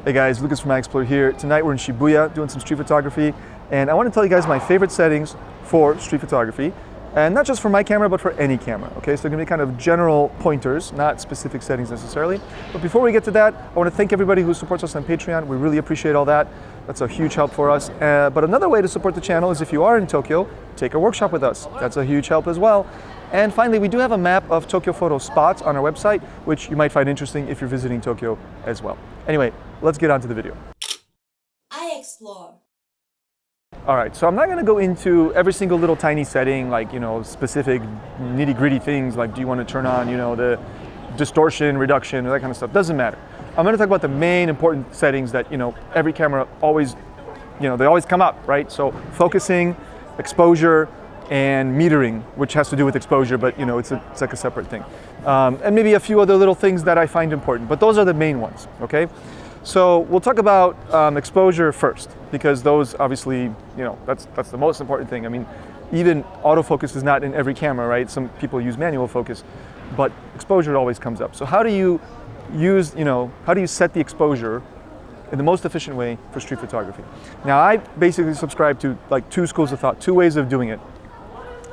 Hey guys, Lucas from iExplore here. Tonight we're in Shibuya doing some street photography, and I want to tell you guys my favorite settings for street photography, and not just for my camera, but for any camera, okay? So they're gonna be kind of general pointers, not specific settings necessarily. But before we get to that, I want to thank everybody who supports us on Patreon. We really appreciate all that. That's a huge help for us. But another way to support the channel is if you are in Tokyo, take a workshop with us. That's a huge help as well. And finally, we do have a map of Tokyo photo spots on our website, which you might find interesting if you're visiting Tokyo as well. Anyway, let's get on to the video. iExplore. All right, so I'm not gonna go into every single little tiny setting, like, specific nitty gritty things, like do you wanna turn on, the distortion, reduction, that kind of stuff. Doesn't matter. I'm gonna talk about the main important settings that, every camera always, they always come up, right? So focusing, exposure, and metering, which has to do with exposure, but it's like a separate thing. And maybe a few other little things that I find important, but those are the main ones, okay? So we'll talk about exposure first, because those obviously, that's the most important thing. I mean, even autofocus is not in every camera, right? Some people use manual focus, but exposure always comes up. So how do you use, how do you set the exposure in the most efficient way for street photography? Now, I basically subscribe to like two schools of thought, two ways of doing it,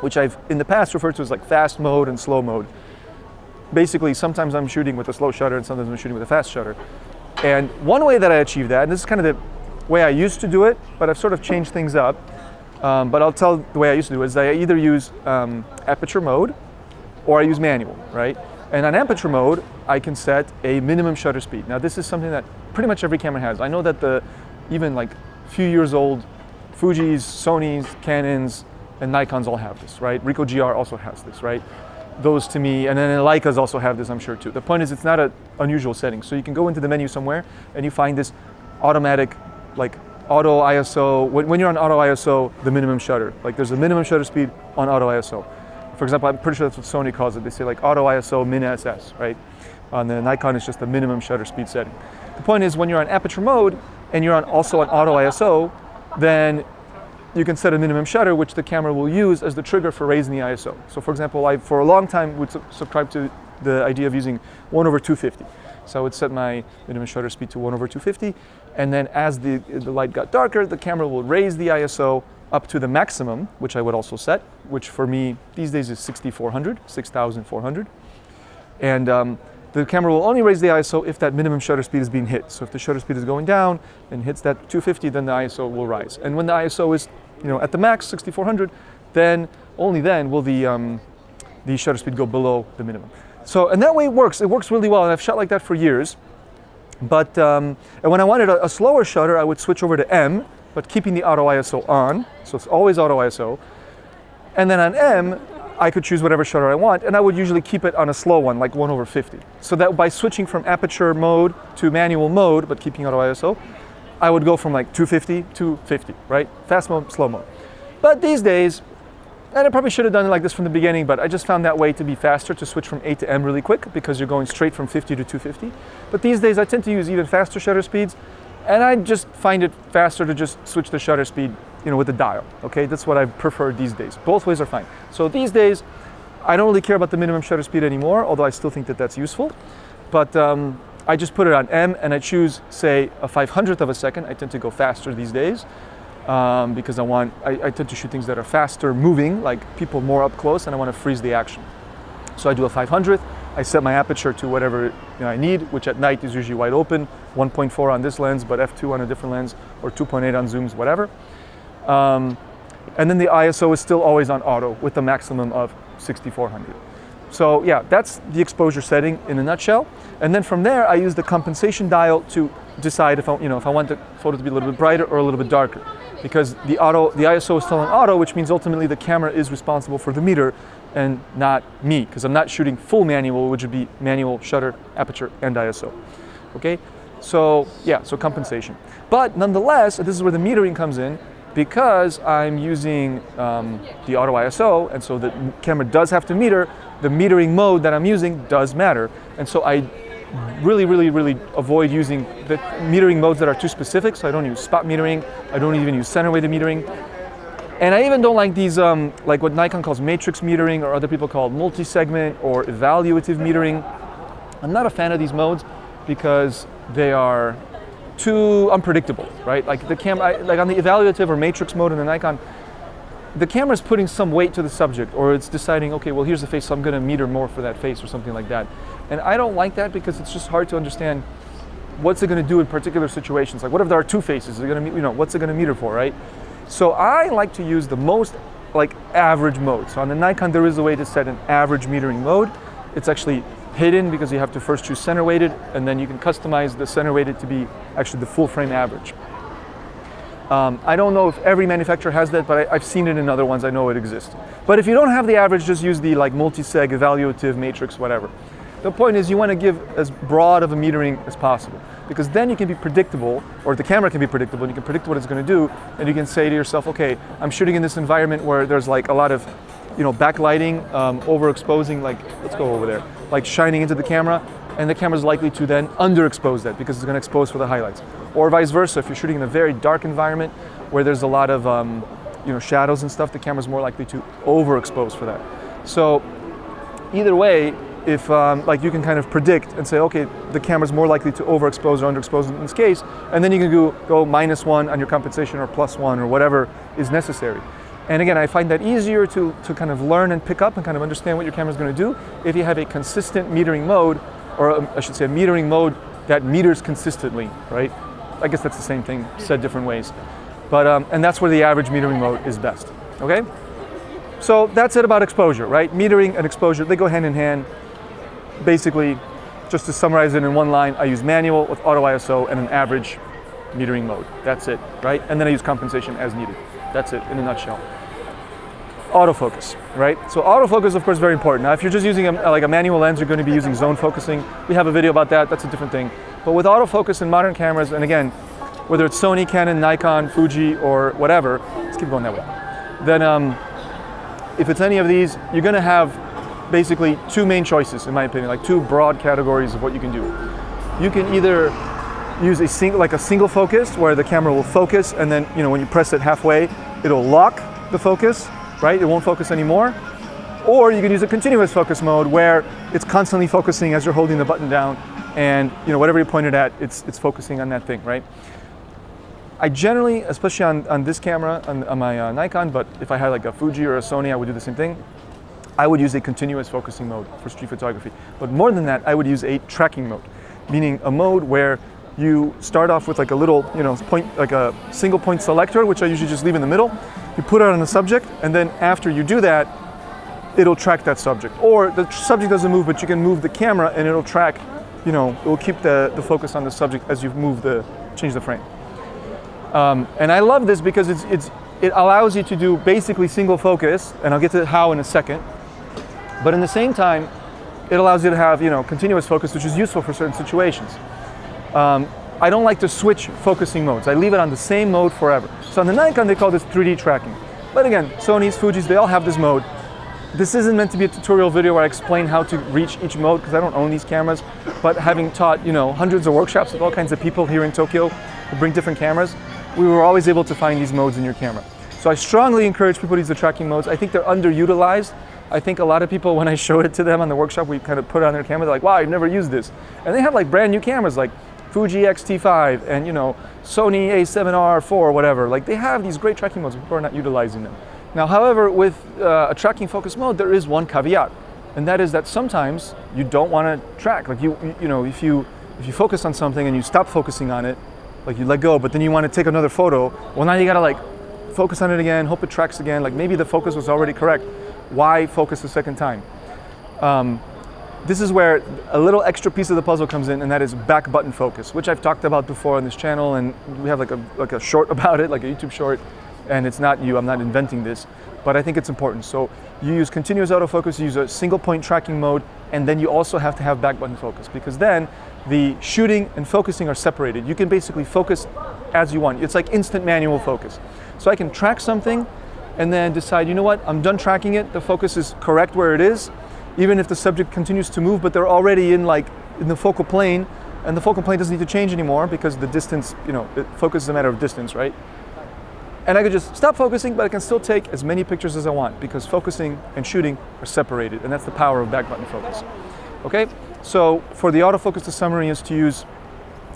which I've in the past referred to as like fast mode and slow mode. Basically, sometimes I'm shooting with a slow shutter and sometimes I'm shooting with a fast shutter. And one way that I achieve that, and this is kind of the way I used to do it, but I've sort of changed things up, but I'll tell the way I used to do it, is I either use aperture mode or I use manual, right? And on aperture mode, I can set a minimum shutter speed. Now this is something that pretty much every camera has. I know that even like few years old Fuji's, Sony's, Canons, and Nikons all have this, right? Ricoh GR also has this, right? Those to me, and then Leicas also have this, I'm sure too. The point is, it's not an unusual setting. So you can go into the menu somewhere and you find this automatic, like auto ISO. When you're on auto ISO, the minimum shutter, like there's a minimum shutter speed on auto ISO. For example, I'm pretty sure that's what Sony calls it. They say like auto ISO min SS, right? On the Nikon, it's just the minimum shutter speed setting. The point is, when you're on aperture mode and you're also on auto ISO, then you can set a minimum shutter, which the camera will use as the trigger for raising the ISO. So for example, I, for a long time, would subscribe to the idea of using 1/250. So I would set my minimum shutter speed to 1/250, and then as the light got darker, the camera will raise the ISO up to the maximum, which I would also set, which for me, these days is 6400. And the camera will only raise the ISO if that minimum shutter speed is being hit. So if the shutter speed is going down and hits that 250, then the ISO will rise. And when the ISO is at the max, 6400, then only then will the shutter speed go below the minimum. So, and that way it works really well, and I've shot like that for years. But, and when I wanted a slower shutter, I would switch over to M, but keeping the auto ISO on, so it's always auto ISO. And then on M, I could choose whatever shutter I want, and I would usually keep it on a slow one, like 1/50. So that by switching from aperture mode to manual mode, but keeping auto ISO, I would go from like 250 to 50, right? Fast mode, slow mode. But these days, and I probably should have done it like this from the beginning, but I just found that way to be faster, to switch from A to M really quick, because you're going straight from 50 to 250. But these days I tend to use even faster shutter speeds, and I just find it faster to just switch the shutter speed, with the dial, okay? That's what I prefer these days. Both ways are fine. So these days, I don't really care about the minimum shutter speed anymore, although I still think that that's useful. But I just put it on M, and I choose, say, a 500th of a second. I tend to go faster these days because I tend to shoot things that are faster moving, like people more up close, and I want to freeze the action. So I do a 500th. I set my aperture to whatever I need, which at night is usually wide open, 1.4 on this lens, but f2 on a different lens, or 2.8 on zooms, whatever. And then the ISO is still always on auto with a maximum of 6400. So yeah, that's the exposure setting in a nutshell. And then from there, I use the compensation dial to decide if I want the photo to be a little bit brighter or a little bit darker, because the ISO is still on auto, which means ultimately the camera is responsible for the meter and not me, because I'm not shooting full manual, which would be manual, shutter, aperture, and ISO. Okay, so yeah, so compensation. But nonetheless, this is where the metering comes in, because I'm using the auto ISO, and so the camera does have to meter, the metering mode that I'm using does matter. And so I really avoid using the metering modes that are too specific. So I don't use spot metering, I don't even use center weighted metering. And I even don't like these, like what Nikon calls matrix metering, or other people call multi-segment or evaluative metering. I'm not a fan of these modes because they are too unpredictable, right? Like the camera, like on the evaluative or matrix mode in the Nikon, the camera's putting some weight to the subject, or it's deciding, okay, well, here's the face, so I'm going to meter more for that face or something like that. And I don't like that because it's just hard to understand what's it going to do in particular situations. Like, what if there are two faces? Is it going to, what's it going to meter for, right? So I like to use the most like average mode. So on the Nikon, there is a way to set an average metering mode. It's actually hidden because you have to first choose center weighted, and then you can customize the center weighted to be actually the full frame average. I don't know if every manufacturer has that, but I've seen it in other ones. I know it exists. But if you don't have the average, just use the like multi-seg, evaluative, matrix, whatever. The point is you want to give as broad of a metering as possible, because then you can be predictable, or the camera can be predictable, and you can predict what it's going to do, and you can say to yourself, okay, I'm shooting in this environment where there's like a lot of backlighting, overexposing, like, let's go over there, like shining into the camera, and the camera's likely to then underexpose that because it's going to expose for the highlights. Or vice versa, if you're shooting in a very dark environment where there's a lot of shadows and stuff, the camera's more likely to overexpose for that. So either way, if you can kind of predict and say, okay, the camera's more likely to overexpose or underexpose in this case, and then you can go -1 on your compensation or +1 or whatever is necessary. And again, I find that easier to kind of learn and pick up and kind of understand what your camera's going to do if you have a consistent metering mode, or I should say a metering mode that meters consistently, right? I guess that's the same thing, said different ways. But, and that's where the average metering mode is best, okay? So that's it about exposure, right? Metering and exposure, they go hand in hand. Basically, just to summarize it in one line, I use manual with auto ISO and an average metering mode. That's it, right? And then I use compensation as needed. That's it in a nutshell. Autofocus, right? So autofocus, of course, is very important. Now, if you're just using a manual lens, you're going to be using zone focusing. We have a video about that. That's a different thing. But with autofocus in modern cameras, and again, whether it's Sony, Canon, Nikon, Fuji, or whatever, let's keep going that way. Then, if it's any of these, you're going to have basically two main choices, in my opinion, like two broad categories of what you can do. You can either use a single focus where the camera will focus, and then when you press it halfway, it'll lock the focus, right? It won't focus anymore. Or you can use a continuous focus mode where it's constantly focusing as you're holding the button down, and whatever you point it at, it's focusing on that thing, right? I generally, especially on this camera, on my Nikon, but if I had like a Fuji or a Sony, I would do the same thing. I would use a continuous focusing mode for street photography. But more than that, I would use a tracking mode, meaning a mode where you start off with like a little, point, like a single point selector, which I usually just leave in the middle. You put it on the subject, and then after you do that, it'll track that subject. Or the subject doesn't move, but you can move the camera and it'll track, it will keep the focus on the subject as you change the frame. And I love this because it allows you to do basically single focus, and I'll get to how in a second. But in the same time, it allows you to have, continuous focus, which is useful for certain situations. I don't like to switch focusing modes. I leave it on the same mode forever. So on the Nikon, they call this 3D tracking. But again, Sony's, Fuji's, they all have this mode. This isn't meant to be a tutorial video where I explain how to reach each mode, because I don't own these cameras. But having taught, hundreds of workshops with all kinds of people here in Tokyo who bring different cameras, we were always able to find these modes in your camera. So I strongly encourage people to use the tracking modes. I think they're underutilized. I think a lot of people, when I showed it to them on the workshop, we kind of put it on their camera, they're like, wow, I've never used this. And they have like brand new cameras like Fuji X-T5 and Sony A7R IV or whatever. Like, they have these great tracking modes, people are not utilizing them. Now, however, with a tracking focus mode, there is one caveat, and that is that sometimes you don't want to track. Like if you focus on something and you stop focusing on it, like you let go, but then you want to take another photo, well, now you gotta like focus on it again, hope it tracks again. Like, maybe the focus was already correct. Why focus a second time? This is where a little extra piece of the puzzle comes in, and that is back button focus, which I've talked about before on this channel, and we have like a short about it, like a YouTube short, and it's not I'm not inventing this, but I think it's important. So you use continuous autofocus, you use a single point tracking mode, and then you also have to have back button focus, because then the shooting and focusing are separated. You can basically focus as you want. It's like instant manual focus. So I can track something and then decide, you know what, I'm done tracking it, the focus is correct where it is, even if the subject continues to move, but they're already in the focal plane, and the focal plane doesn't need to change anymore because the distance, focus is a matter of distance, right? And I could just stop focusing, but I can still take as many pictures as I want because focusing and shooting are separated, and that's the power of back button focus. Okay, so for the autofocus, the summary is to use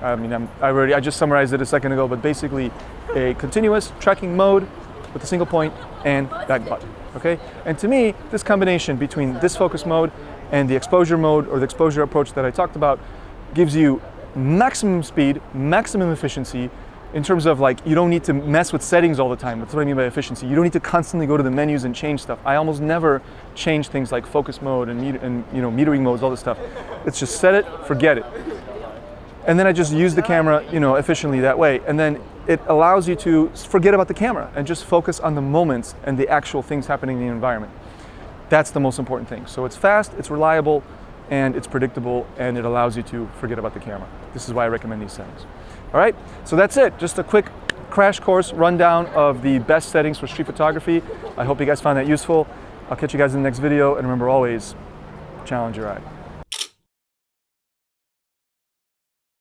I mean, I just summarized it a second ago, but basically a continuous tracking mode with a single point and back button, okay? And to me, this combination between this focus mode and the exposure mode or the exposure approach that I talked about gives you maximum speed, maximum efficiency in terms of like, you don't need to mess with settings all the time. That's what I mean by efficiency. You don't need to constantly go to the menus and change stuff. I almost never change things like focus mode and metering modes, all this stuff. It's just set it, forget it. And then I just use the camera, efficiently that way. And then it allows you to forget about the camera and just focus on the moments and the actual things happening in the environment. That's the most important thing. So it's fast, it's reliable, and it's predictable, and it allows you to forget about the camera. This is why I recommend these settings. All right, so that's it. Just a quick crash course rundown of the best settings for street photography. I hope you guys found that useful. I'll catch you guys in the next video, and remember always, challenge your eye.